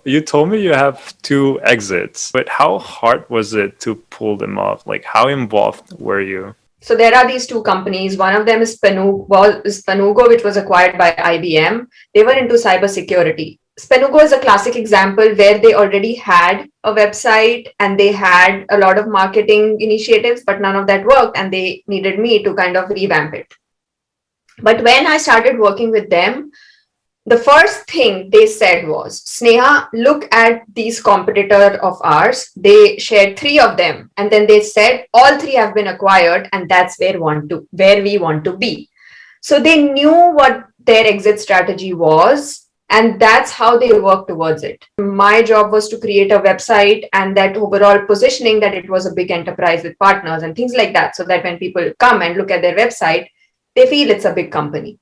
you told me you have two exits, but how hard was it to pull them off? Like, how involved were you? So there are these two companies. One of them is Spanugo, which was acquired by IBM. They were into cybersecurity. Spanugo is a classic example where they already had a website and they had a lot of marketing initiatives, but none of that worked, and they needed me to kind of revamp it. But when I started working with them, the first thing they said was, Sneha, look at these competitor of ours. They shared three of them. And then they said, all three have been acquired, and that's where we want to be. So they knew what their exit strategy was, and that's how they worked towards it. My job was to create a website and that overall positioning that it was a big enterprise with partners and things like that, so that when people come and look at their website, they feel it's a big company.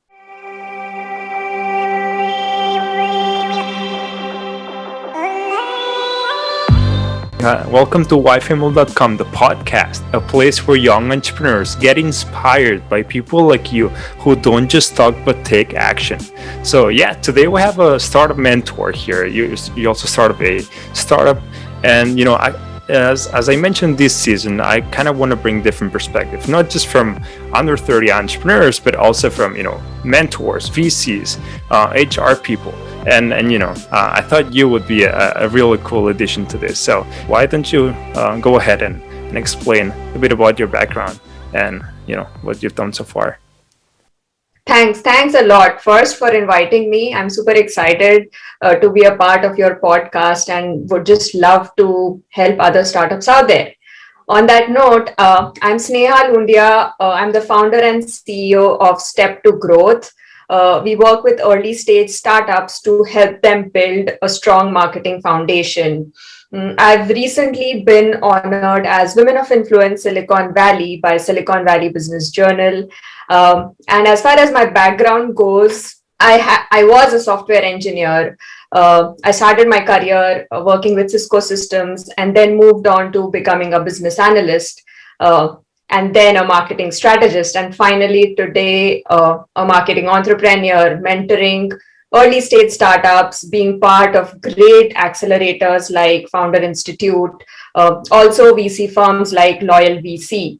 Welcome to Wifimilk.com, the podcast, a place where young entrepreneurs get inspired by people like you who don't just talk but take action. So yeah, today we have a startup mentor here. You also started a startup, and as I mentioned this season, I kind of want to bring different perspectives, not just from under 30 entrepreneurs, but also from mentors, VCs, HR people. And I thought you would be a really cool addition to this. So why don't you go ahead and explain a bit about your background and what you've done so far. Thanks a lot first for inviting me. I'm super excited to be a part of your podcast and would just love to help other startups out there. On that note, I'm Sneha Lundia. I'm the founder and CEO of Step to Growth. We work with early stage startups to help them build a strong marketing foundation. I've recently been honored as Women of Influence Silicon Valley by Silicon Valley Business Journal. And as far as my background goes, I was a software engineer. I started my career working with Cisco systems and then moved on to becoming a business analyst. And then a marketing strategist, and finally today a marketing entrepreneur, mentoring early stage startups, being part of great accelerators like Founder Institute, also VC firms like Loyal VC.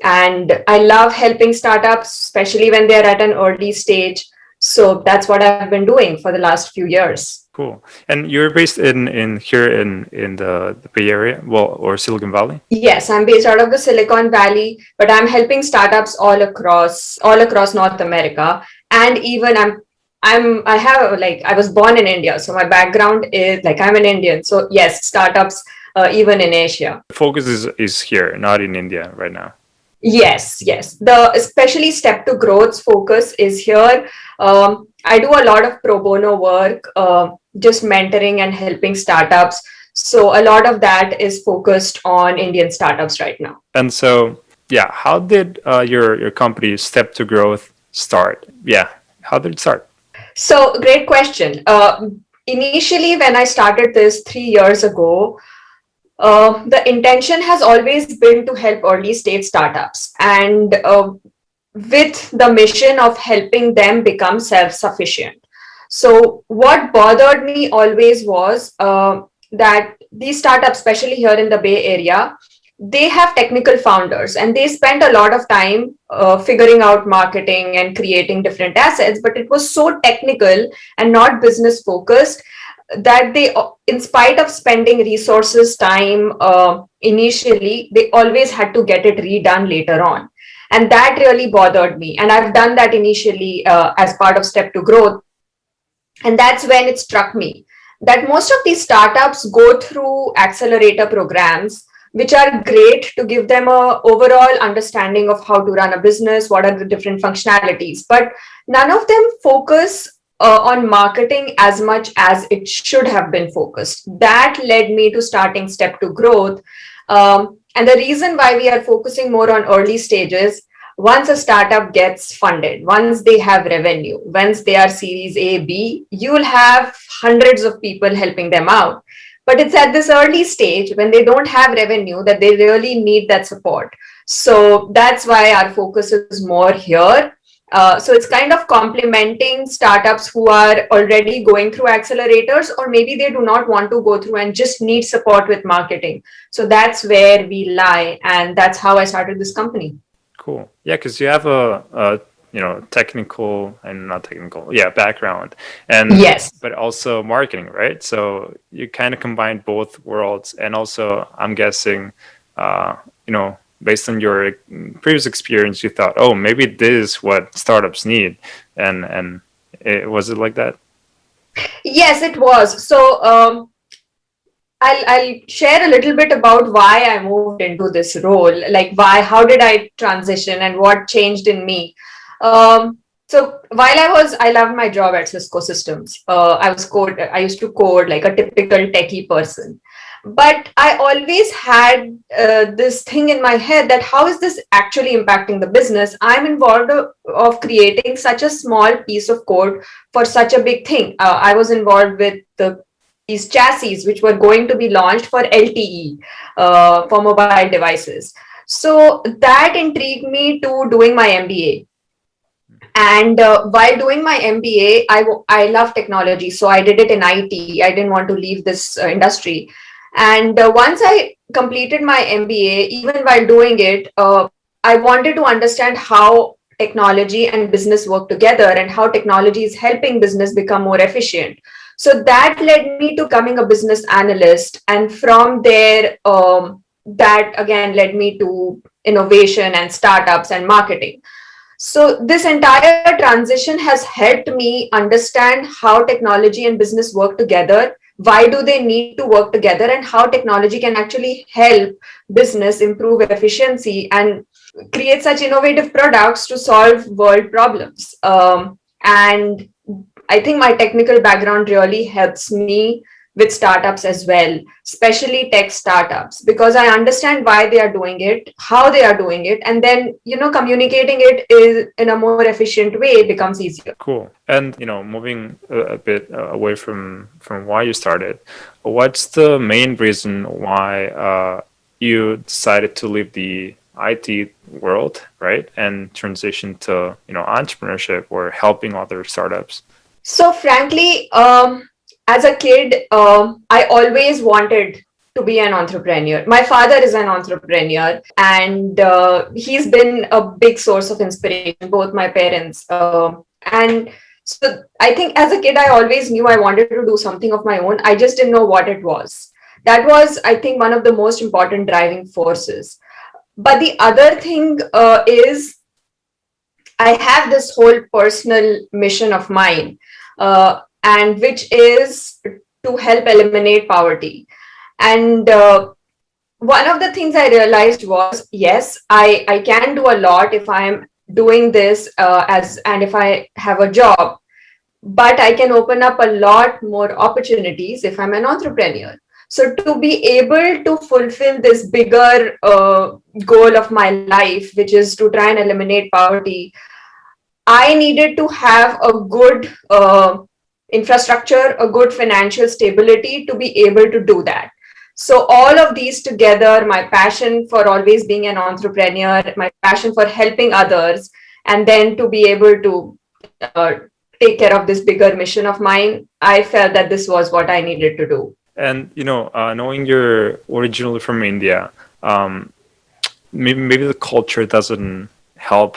And I love helping startups, especially when they're at an early stage. So that's what I've been doing for the last few years. Cool. And you're based in here in the Bay Area, or Silicon Valley? Yes, I'm based out of the Silicon Valley, but I'm helping startups all across North America. And even I was born in India, so my background is like I'm an Indian. So yes, startups even in Asia. The focus is here, not in India right now. Yes. The especially Step to Growth's focus is here. I do a lot of pro bono work, just mentoring and helping startups. So a lot of that is focused on Indian startups right now. And so, yeah, how did your company Step to Growth start? Yeah, how did it start? So great question. Initially, when I started this 3 years ago, the intention has always been to help early stage startups, and with the mission of helping them become self-sufficient. So what bothered me always was that these startups, especially here in the Bay Area, they have technical founders and they spent a lot of time figuring out marketing and creating different assets, but it was so technical and not business focused that they, in spite of spending resources, time initially, they always had to get it redone later on. And that really bothered me. And I've done that initially as part of Step to Growth. And that's when it struck me that most of these startups go through accelerator programs, which are great to give them a overall understanding of how to run a business, what are the different functionalities, but none of them focus on marketing as much as it should have been focused. That led me to starting Step to Growth. And the reason why we are focusing more on early stages, once a startup gets funded, once they have revenue, once they are Series A, B, you will have hundreds of people helping them out. But it's at this early stage when they don't have revenue that they really need that support. So that's why our focus is more here. So it's kind of complementing startups who are already going through accelerators, or maybe they do not want to go through and just need support with marketing. So that's where we lie, and that's how I started this company. Cool. Yeah, because you have a technical and not technical, yeah, background, and Yes. but also marketing, right? So you kind of combine both worlds, and also I'm guessing, uh, based on your previous experience, you thought, oh, maybe this is what startups need, and was it like that? Yes, it was. So I'll share a little bit about why I moved into this role, like how did I transition and what changed in me. So while I loved my job at Cisco Systems. I used to code like a typical techie person. But I always had this thing in my head that how is this actually impacting the business? I'm involved of creating such a small piece of code for such a big thing. I was involved with these chassis which were going to be launched for LTE for mobile devices. So that intrigued me to doing my MBA. And while doing my MBA, I love technology. So I did it in IT. I didn't want to leave this industry. And once I completed my MBA, even while doing it, I wanted to understand how technology and business work together and how technology is helping business become more efficient. So that led me to becoming a business analyst. And from there, that again led me to innovation and startups and marketing. So this entire transition has helped me understand how technology and business work together. Why do they need to work together, and how technology can actually help business improve efficiency and create such innovative products to solve world problems. And I think my technical background really helps me with startups as well, especially tech startups, because I understand why they are doing it, how they are doing it, and then communicating it is in a more efficient way becomes easier. Cool. And moving a bit away from why you started, what's the main reason why you decided to leave the IT world, right, and transition to entrepreneurship or helping other startups? So, frankly, as a kid, I always wanted to be an entrepreneur. My father is an entrepreneur, and he's been a big source of inspiration, both my parents. And so, I think as a kid, I always knew I wanted to do something of my own. I just didn't know what it was. That was, I think, one of the most important driving forces. But the other thing is I have this whole personal mission of mine, and which is to help eliminate poverty. And one of the things I realized was, yes, I can do a lot if I'm doing this and if I have a job, but I can open up a lot more opportunities if I'm an entrepreneur. So to be able to fulfill this bigger goal of my life, which is to try and eliminate poverty, I needed to have a good infrastructure, a good financial stability to be able to do that. So, all of these together, my passion for always being an entrepreneur, my passion for helping others, and then to be able to take care of this bigger mission of mine, I felt that this was what I needed to do. And knowing you're originally from India, maybe the culture doesn't help.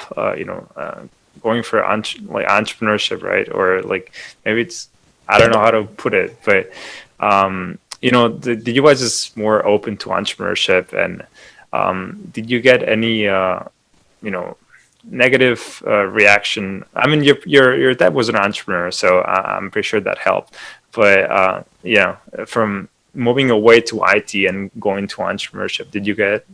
Going for like entrepreneurship, right? Or like maybe it's, I don't know how to put it, but the US is more open to entrepreneurship. And did you get any you know negative reaction? I mean, your dad was an entrepreneur, so I'm pretty sure that helped. But yeah, from moving away to IT and going to entrepreneurship, did you get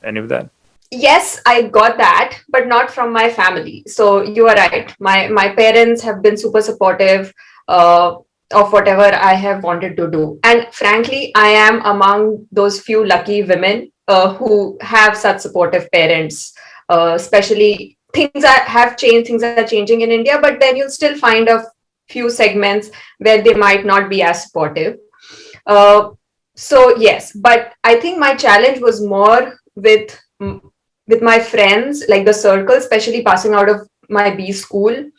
any of that? Yes, I got that, but not from my family. So you are right. My parents have been super supportive uh, of whatever I have wanted to do. And frankly, I am among those few lucky women who have such supportive parents. Especially have changed, things are changing in India, but then you'll still find a few segments where they might not be as supportive. Uh, so yes, but I think my challenge was more with my friends, like the circle, especially passing out of my B school,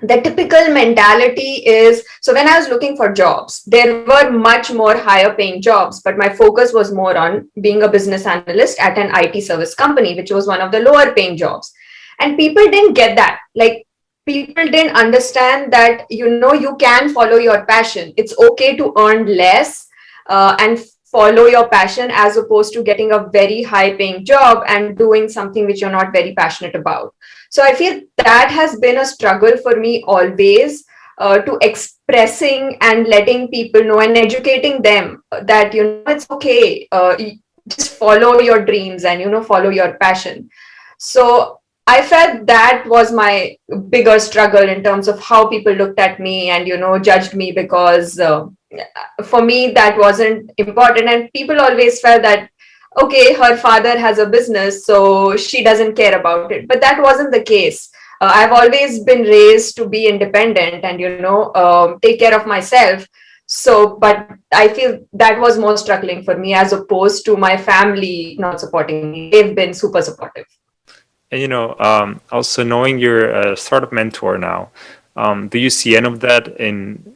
the typical mentality is, so when I was looking for jobs, there were much more higher paying jobs, but my focus was more on being a business analyst at an IT service company, which was one of the lower paying jobs. And people didn't get that. Like, people didn't understand that, you can follow your passion. It's okay to earn less and follow your passion, as opposed to getting a very high paying job and doing something which you're not very passionate about. So I feel that has been a struggle for me always, to expressing and letting people know and educating them that, it's okay. Just follow your dreams and, follow your passion. So I felt that was my bigger struggle in terms of how people looked at me and, judged me, because for me that wasn't important. And people always felt that, okay, her father has a business, so she doesn't care about it. But that wasn't the case. I've always been raised to be independent and, take care of myself. So, but I feel that was more struggling for me, as opposed to my family not supporting me. They've been super supportive. And also knowing you're a startup mentor now, do you see any of that in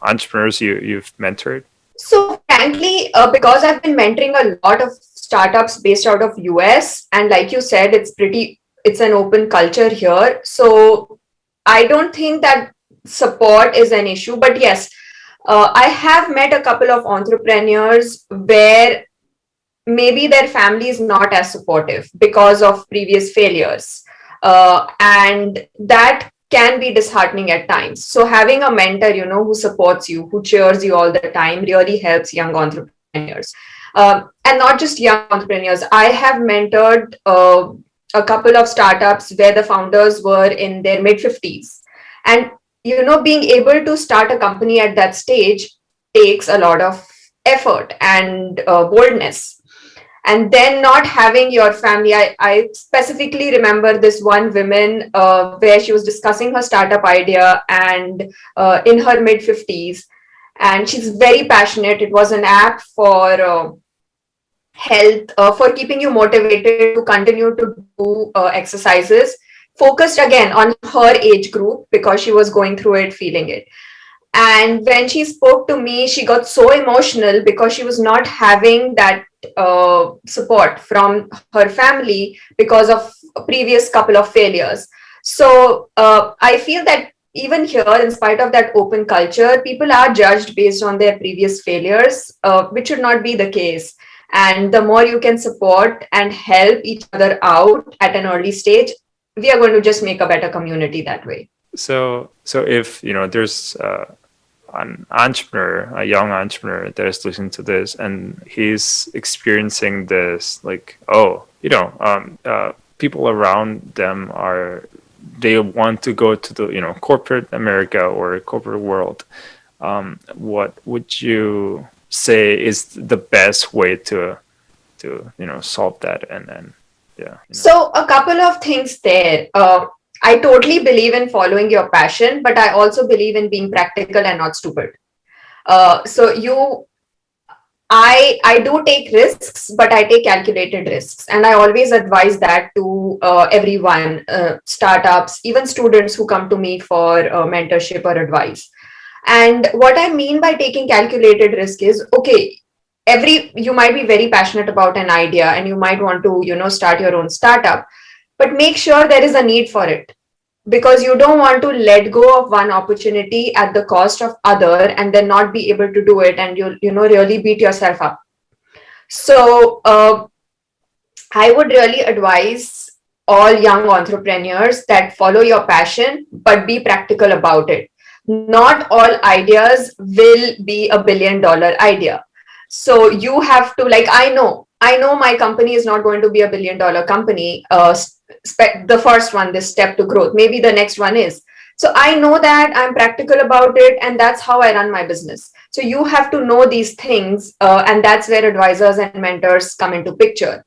entrepreneurs you've mentored? So frankly, because I've been mentoring a lot of startups based out of US, and like you said, it's an open culture here. So I don't think that support is an issue. But yes, I have met a couple of entrepreneurs where maybe their family is not as supportive because of previous failures. And that can be disheartening at times. So having a mentor, who supports you, who cheers you all the time, really helps young entrepreneurs. And not just young entrepreneurs. I have mentored a couple of startups where the founders were in their mid 50s. And, being able to start a company at that stage takes a lot of effort and boldness. And then not having your family. I specifically remember this one woman where she was discussing her startup idea, and in her mid 50s, and she's very passionate. It was an app for health, for keeping you motivated to continue to do exercises, focused again on her age group, because she was going through it, feeling it. And when she spoke to me, she got so emotional because she was not having that support from her family because of a previous couple of failures. So I feel that even here, in spite of that open culture, people are judged based on their previous failures, which should not be the case. And the more you can support and help each other out at an early stage, we are going to just make a better community that way. So if there's an entrepreneur, a young entrepreneur that is listening to this, and he's experiencing this, like, people around them they want to go to the corporate America or corporate world. What would you say is the best way to solve that? And yeah. So a couple of things there. I totally believe in following your passion, but I also believe in being practical and not stupid. I do take risks, but I take calculated risks, and I always advise that to everyone, startups, even students who come to me for mentorship or advice. And what I mean by taking calculated risk is, okay, you might be very passionate about an idea and you might want to start your own startup, but make sure there is a need for it, because you don't want to let go of one opportunity at the cost of other and then not be able to do it, and you really beat yourself up. So I would really advise all young entrepreneurs that follow your passion, but be practical about it. Not all ideas will be $1 billion idea. So you have to, like, I know my company is not going to be $1 billion company. The first one, this step to growth, maybe the next one is. So I know that, I'm practical about it, and that's how I run my business. So you have to know these things, and that's where advisors and mentors come into picture.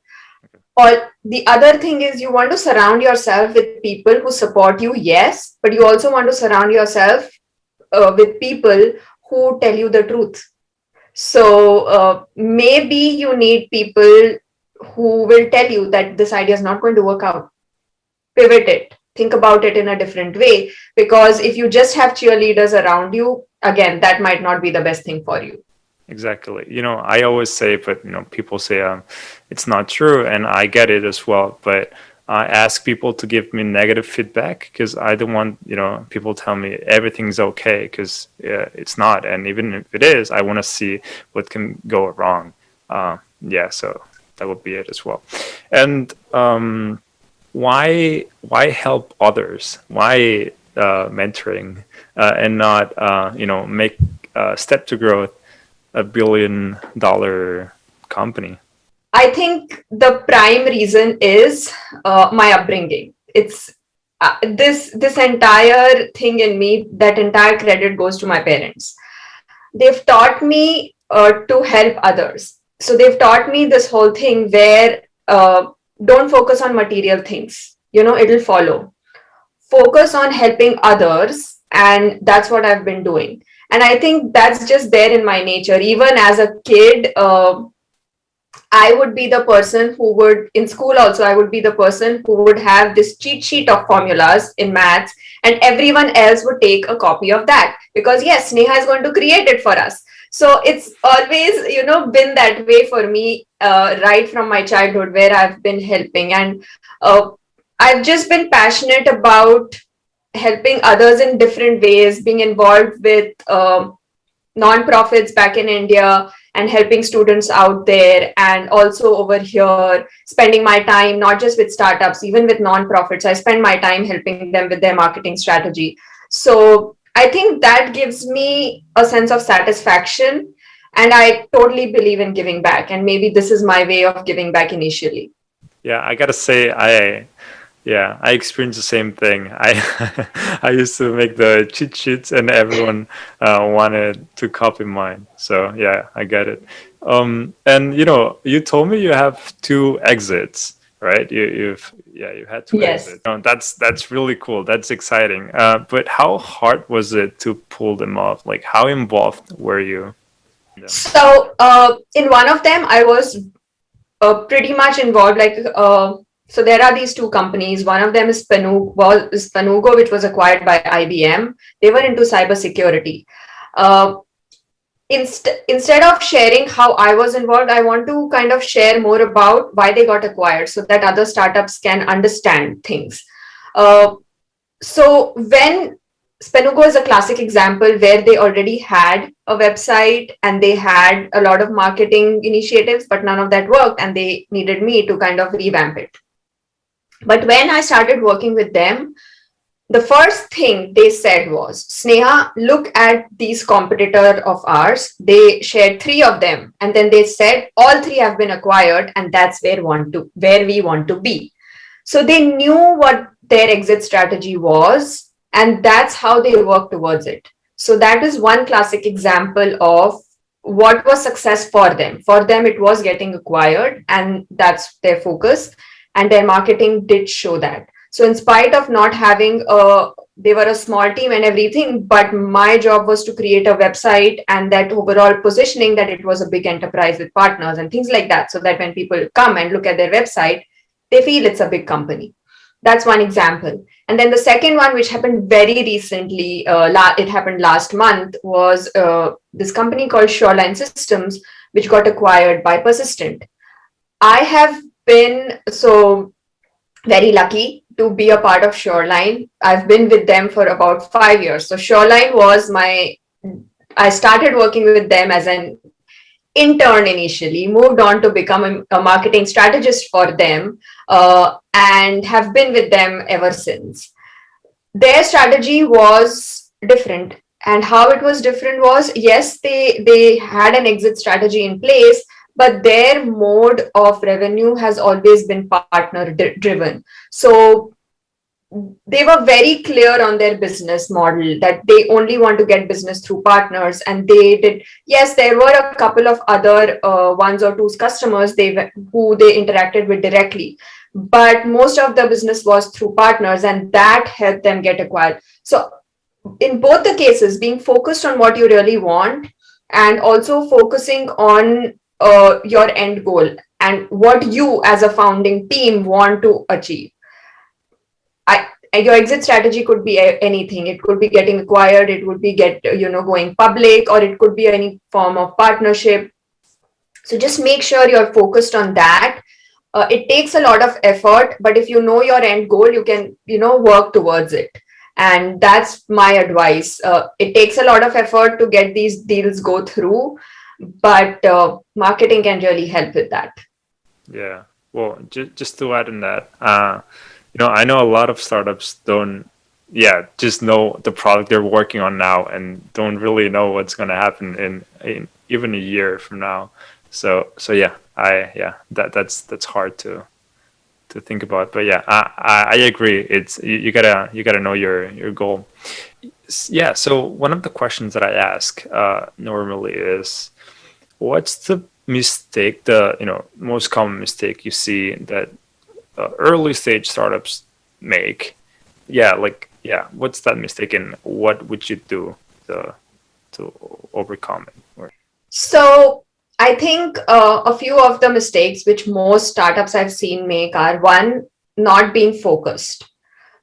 Or the other thing is, you want to surround yourself with people who support you, yes, but you also want to surround yourself with people who tell you the truth. So maybe you need people who will tell you that this idea is not going to work out. Pivot it. think about it in a different way, because if you just have cheerleaders around you, again, that might not be the best thing for you. Exactly. I always say, but people say it's not true, and I get it as well. But I ask people to give me negative feedback because I don't want people tell me everything's okay, because it's not. And even if it is, I want to see what can go wrong. Yeah, so that would be it as well. And why help others? Why mentoring and not make a step to growth $1 billion company? I think the prime reason is my upbringing. It's this entire thing in me. That entire credit goes to my parents. They've taught me to help others. So they've taught me this whole thing where don't focus on material things. It'll follow. Focus on helping others, and that's what I've been doing. And I think that's just there in my nature. Even as a kid, I would be the person who would, in school also, I would be the person who would have this cheat sheet of formulas in maths, and everyone else would take a copy of that because, yes, Sneha is going to create it for us. So it's always, been that way for me right from my childhood, where I've been helping. And I've just been passionate about helping others in different ways, being involved with nonprofits back in India and helping students out there, and also over here spending my time not just with startups, even with nonprofits. I spend my time helping them with their marketing strategy. So I think that gives me a sense of satisfaction, and I totally believe in giving back, and maybe this is my way of giving back initially. Yeah, I gotta say, I experienced the same thing. I used to make the cheat sheets, and everyone wanted to copy mine. So yeah, I get it. And you told me you have two exits, right? You had two Yes. exits. That's really cool. That's exciting. But how hard was it to pull them off? Like, how involved were you in them? So in one of them, I was pretty much involved. So there are these two companies. One of them is Spanugo, which was acquired by IBM. They were into cybersecurity. Uh, Instead of sharing how I was involved, I want to kind of share more about why they got acquired so that other startups can understand things. Uh, so when Spanugo is a classic example where they already had a website and they had a lot of marketing initiatives, but none of that worked, and they needed me to kind of revamp it. But when I started working with them, the first thing they said was, Sneha, look at these competitor of ours. They shared three of them, and then they said all three have been acquired, and that's where we want to be. So they knew what their exit strategy was, and that's how they worked towards it. So that is one classic example of what was success for them. For them, it was getting acquired, and that's their focus. And their marketing did show that. So in spite of not having they were a small team and everything, but my job was to create a website and that overall positioning that it was a big enterprise with partners and things like that. So that when people come and look at their website, they feel it's a big company. That's one example. And then the second one, which happened very recently, it happened last month, was this company called Sureline Systems, which got acquired by Persistent. I have been so very lucky to be a part of Sureline. I've been with them for about 5 years. So Sureline was I started working with them as an intern initially, moved on to become a marketing strategist for them, and have been with them ever since. Their strategy was different. And how it was different was, yes, they had an exit strategy in place, but their mode of revenue has always been partner driven. So they were very clear on their business model that they only want to get business through partners. And they did, yes, there were a couple of other ones or two customers who they interacted with directly, but most of the business was through partners, and that helped them get acquired. So in both the cases, being focused on what you really want and also focusing on your end goal and what you as a founding team want to achieve. your exit strategy could be anything. It could be getting acquired, it would be going public, or it could be any form of partnership. So just make sure you're focused on that. It takes a lot of effort, but if you know your end goal, you can work towards it. And that's my advice. It takes a lot of effort to get these deals go through, but marketing can really help with that. Yeah. Well, just to add in that, I know a lot of startups don't, yeah, just know the product they're working on now and don't really know what's going to happen in even a year from now. So yeah, that's hard to think about. But yeah, I agree. It's you gotta know your goal. Yeah. So one of the questions that I ask normally is, what's the mistake, the most common mistake you see that early stage startups make? Yeah, like yeah, what's that mistake and what would you do to overcome it? Or So I think a few of the mistakes which most startups I've seen make are: one, not being focused.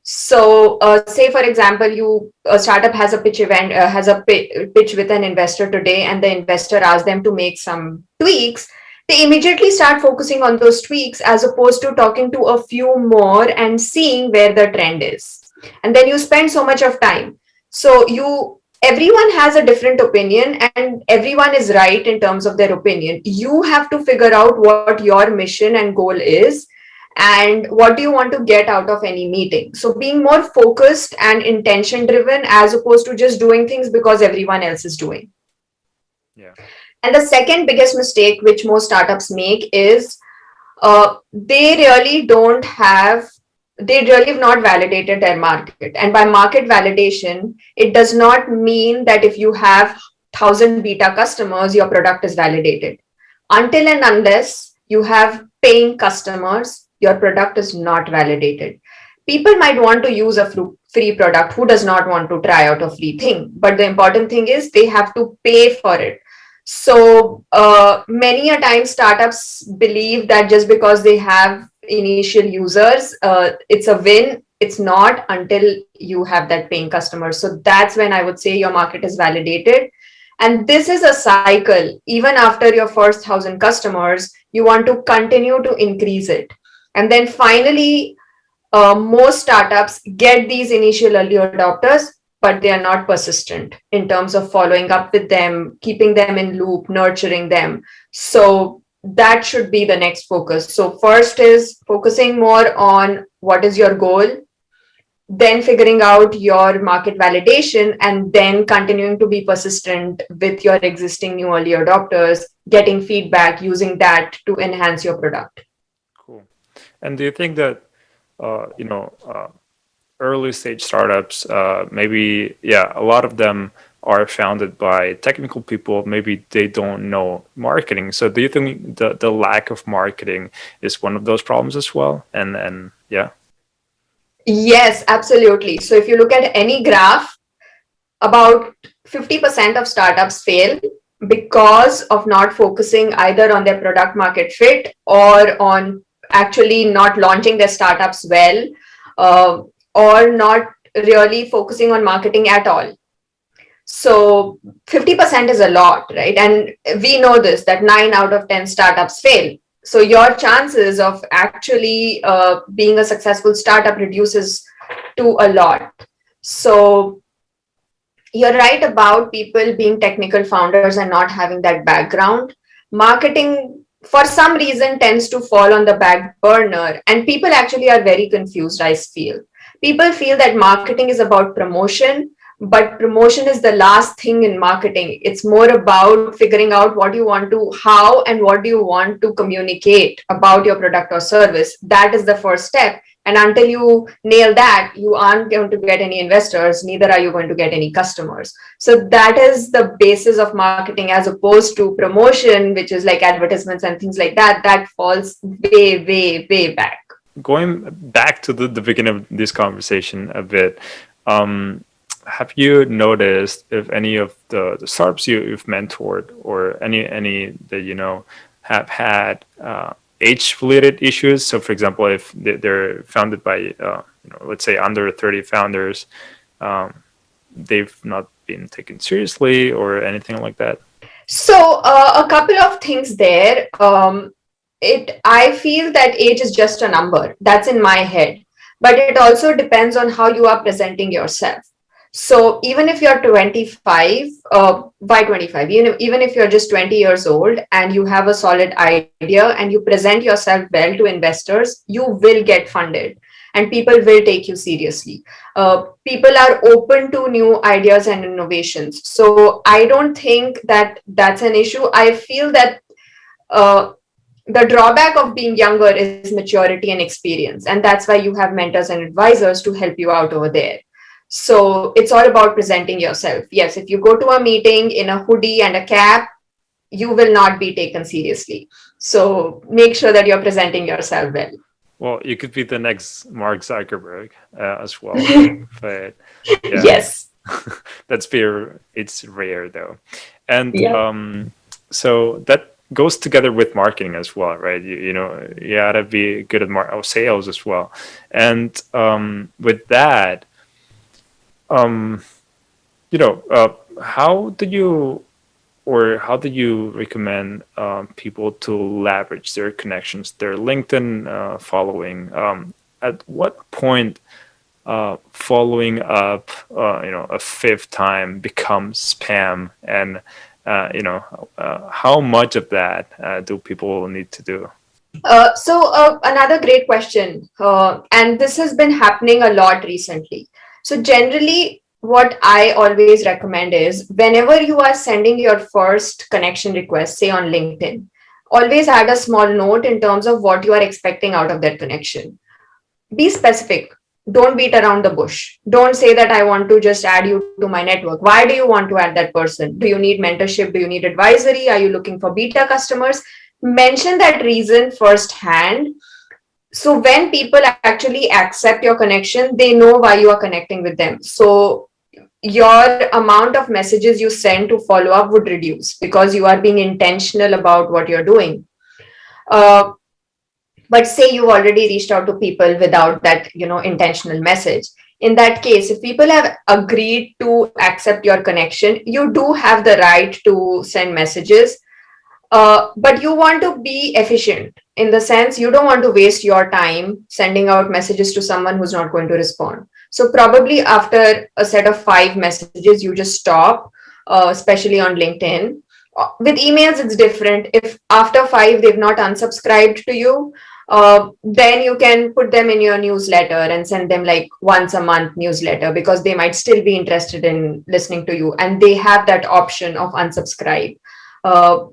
So, say for example, a startup has a pitch event, has a pitch with an investor today, and the investor asks them to make some tweaks. They immediately start focusing on those tweaks as opposed to talking to a few more and seeing where the trend is. And then you spend so much of time. So everyone has a different opinion, and everyone is right in terms of their opinion. You have to figure out what your mission and goal is, and what do you want to get out of any meeting. So being more focused and intention driven as opposed to just doing things because everyone else is doing. yeah, And the second biggest mistake which most startups make is they really don't have they really have not validated their market. And by market validation, it does not mean that if you have 1,000 beta customers, your product is validated. Until and unless you have paying customers, your product is not validated. People might want to use a free product. Who does not want to try out a free thing? But the important thing is they have to pay for it. So many a time startups believe that just because they have initial users, it's a win. It's not until you have that paying customer. So that's when I would say your market is validated. And this is a cycle. Even after your first 1,000 customers, you want to continue to increase it. And then finally, most startups get these initial early adopters, but they are not persistent in terms of following up with them, keeping them in loop, nurturing them. So that should be the next focus. So first is focusing more on what is your goal, then figuring out your market validation, and then continuing to be persistent with your existing new early adopters, getting feedback, using that to enhance your product. cool. And do you think that uh, you know uh, early stage startups, maybe, yeah, a lot of them are founded by technical people. Maybe they don't know marketing. So do you think the lack of marketing is one of those problems as well? And yeah, Yes, absolutely. So if you look at any graph, about 50% of startups fail because of not focusing either on their product market fit or on actually not launching their startups well, uh, or not really focusing on marketing at all. So 50% is a lot, right? And we know this, that 9 out of 10 startups fail. So your chances of actually being a successful startup reduces to a lot. So you're right about people being technical founders and not having that background. Marketing, for some reason, tends to fall on the back burner, and people actually are very confused, I feel. People feel that marketing is about promotion, but promotion is the last thing in marketing. It's more about figuring out what you want to, how, and what do you want to communicate about your product or service. That is the first step. And until you nail that, you aren't going to get any investors, neither are you going to get any customers. So that is the basis of marketing, as opposed to promotion, which is like advertisements and things like that. That falls way, way, way back. going back to the beginning of this conversation a bit, have you noticed if any of the startups you've mentored or any that have had age related issues? So for example, if they're founded by let's say under 30 founders, um, they've not been taken seriously or anything like that? So a couple of things there. I feel that age is just a number. That's in my head, but it also depends on how you are presenting yourself. So even if you're 25, by 25, even if you're just 20 years old and you have a solid idea and you present yourself well to investors, you will get funded and people will take you seriously. People are open to new ideas and innovations. So I don't think that that's an issue. I feel that uh, the drawback of being younger is maturity and experience, and that's why you have mentors and advisors to help you out over there. So it's all about presenting yourself. Yes, if you go to a meeting in a hoodie and a cap, you will not be taken seriously. So make sure that you're presenting yourself well. Well, you could be the next Mark Zuckerberg as well, but yeah, Yes. it's rare though. And Yeah. so that goes together with marketing as well, right? You gotta be good at sales as well. And with that, um, how do you how do you recommend people to leverage their connections, their LinkedIn following? At what point following up, a fifth time becomes spam, and how much of that do people need to do? Another great question, and this has been happening a lot recently. So generally, what I always recommend is whenever you are sending your first connection request, say on LinkedIn, always add a small note in terms of what you are expecting out of that connection. Be specific. Don't beat around the bush. Don't say that I want to just add you to my network. Why do you want to add that person? Do you need mentorship? Do you need advisory? Are you looking for beta customers? Mention that reason firsthand. So when people actually accept your connection, they know why you are connecting with them. So your amount of messages you send to follow up would reduce because you are being intentional about what you're doing. Uh, but say you've already reached out to people without that intentional message. In that case, if people have agreed to accept your connection, you do have the right to send messages, but you want to be efficient in the sense you don't want to waste your time sending out messages to someone who's not going to respond. So probably after a set of 5 messages, you just stop, especially on LinkedIn. With emails, it's different. If after 5 they've not unsubscribed to you, then you can put them in your newsletter and send them like once a month newsletter because they might still be interested in listening to you and they have that option of unsubscribe. Uh,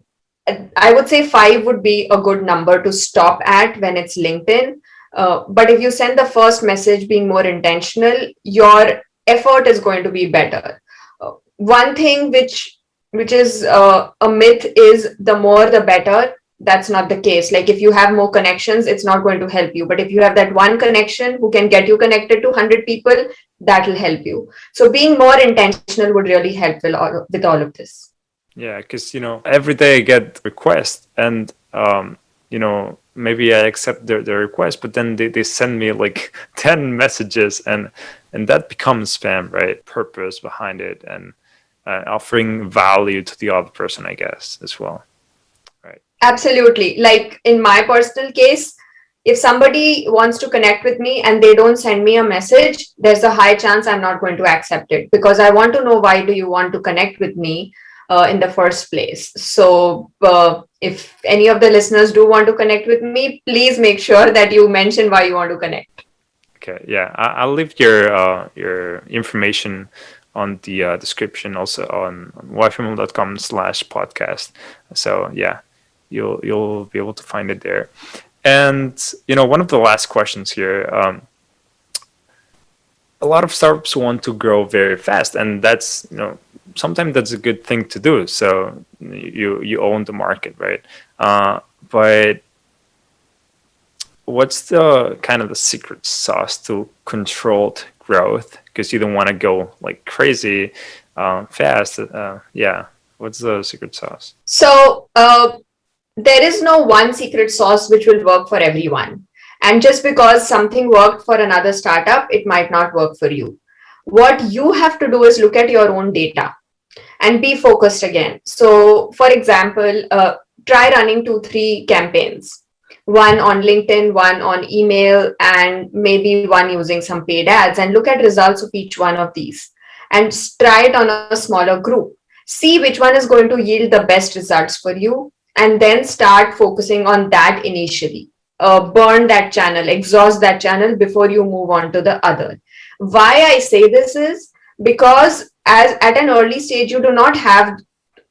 I would say 5 would be a good number to stop at when it's LinkedIn. But if you send the first message being more intentional, your effort is going to be better. One thing which is a myth is the more the better. That's not the case. Like if you have more connections, it's not going to help you. But if you have that one connection who can get you connected to 100 people, that will help you. So being more intentional would really help with all of this. Yeah, because every day I get requests, and maybe I accept their request, but then they send me like 10 messages, and that becomes spam, right? Purpose behind it, and offering value to the other person, I guess, as well, right? Absolutely. Like in my personal case, if somebody wants to connect with me and they don't send me a message, there's a high chance I'm not going to accept it because I want to know why do you want to connect with me in the first place. So if any of the listeners do want to connect with me, please make sure that you mention why you want to connect. Okay, yeah, I'll leave your information on the description, also on wifimilk.com/podcast. So yeah, you'll be able to find it there. And one of the last questions here. A lot of startups want to grow very fast, and that's sometimes that's a good thing to do. So you own the market, right? But what's the kind of the secret sauce to controlled growth? Because you don't want to go like crazy fast. Yeah, what's the secret sauce? So there is no one secret sauce which will work for everyone. And just because something worked for another startup, it might not work for you. What you have to do is look at your own data and be focused again. So, for example, try running 2, 3 campaigns, one on LinkedIn, one on email, and maybe one using some paid ads, and look at results of each one of these and try it on a smaller group. See which one is going to yield the best results for you, and then start focusing on that initially. Burn that channel, exhaust that channel before you move on to the other. Why I say this is because as at an early stage you do not have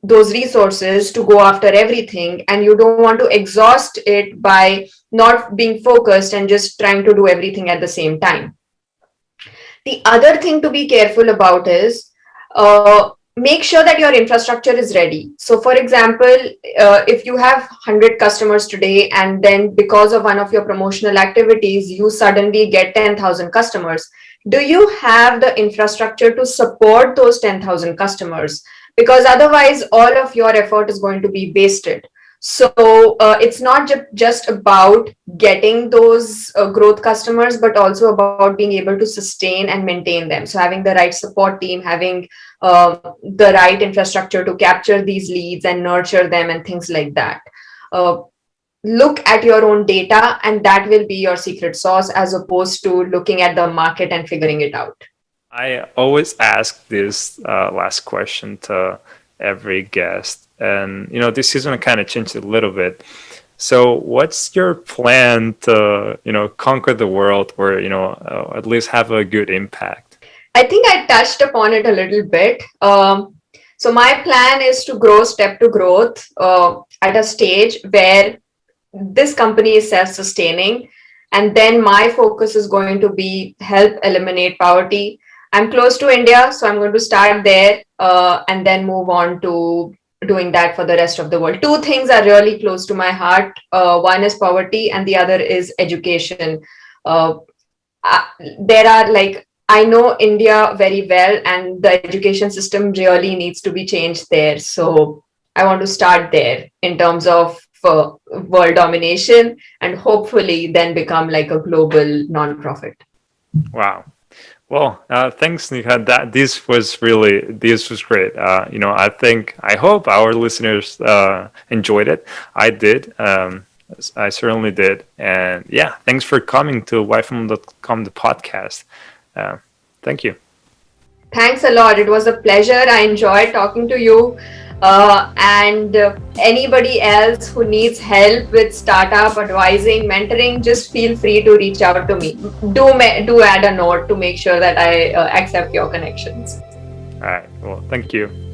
those resources to go after everything, and you don't want to exhaust it by not being focused and just trying to do everything at the same time. The other thing to be careful about is make sure that your infrastructure is ready. So, for example, if you have 100 customers today, and then because of one of your promotional activities, you suddenly get 10,000 customers, do you have the infrastructure to support those 10,000 customers? Because otherwise, all of your effort is going to be wasted. So it's not just about getting those growth customers, but also about being able to sustain and maintain them. So having the right support team, having the right infrastructure to capture these leads and nurture them and things like that. Uh, Look at your own data, and that will be your secret sauce as opposed to looking at the market and figuring it out. I always ask this last question to every guest, and this season kind of changed a little bit. So, what's your plan to conquer the world, or at least have a good impact? I think I touched upon it a little bit. So my plan is to grow step to growth at a stage where this company is self-sustaining, and then my focus is going to be help eliminate poverty. I'm close to India, so I'm going to start there and then move on to doing that for the rest of the world. Two things are really close to my heart. One is poverty, and the other is education. Uh, there are like I know India very well, and the education system really needs to be changed there. So I want to start there in terms of world domination, and hopefully then become like a global nonprofit. Wow. Well, thanks, Nika. This was great. I hope our listeners enjoyed it. I did. I certainly did. And yeah, thanks for coming to wifimilk.com, the podcast. Uh, Thank you. Thanks a lot. It was a pleasure. I enjoyed talking to you. And anybody else who needs help with startup advising, mentoring, just feel free to reach out to me. Do add a note to make sure that I accept your connections. All right. Well, thank you.